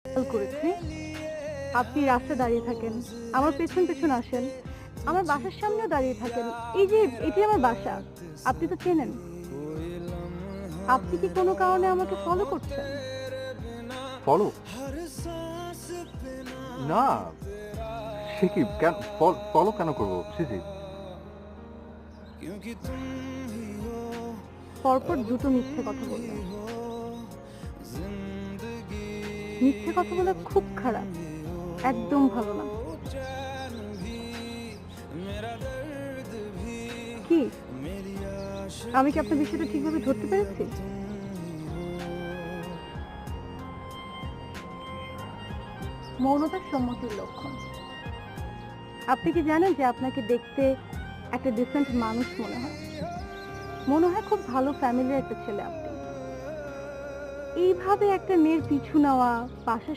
খেয়াল করেছি আপনি রাস্তায় দাঁড়িয়ে থাকেন, আমার পেছন পেছন আসেন, আমার বাসার সামনেও দাঁড়িয়ে থাকেন। এই যে এটি আমার বাসা, আপনি তো চেনেন। আপনি কি কোনো কারণে আমাকে ফলো করছেন? ফলো? না, সে কি কেন? ফলো কেন করবো? ছি ছি। পরপর দুটো মিথ্যে কথা বললেন। মিথ্যে কথা বলা খুব খারাপ, একদম ভালো না। কি, আমি কি আপনার বিষয়টা ঠিকভাবে ধরতে পেরেছি? মৌনতা সম্মতির লক্ষণ। আপনি কি জানেন যে আপনাকে দেখতে একটা ডিসেন্ট মানুষ মনে হয়? মনে হয় খুব ভালো ফ্যামিলির একটা ছেলে আপনি। এইভাবে একটা মেয়ের পিছু নেওয়া, পাশে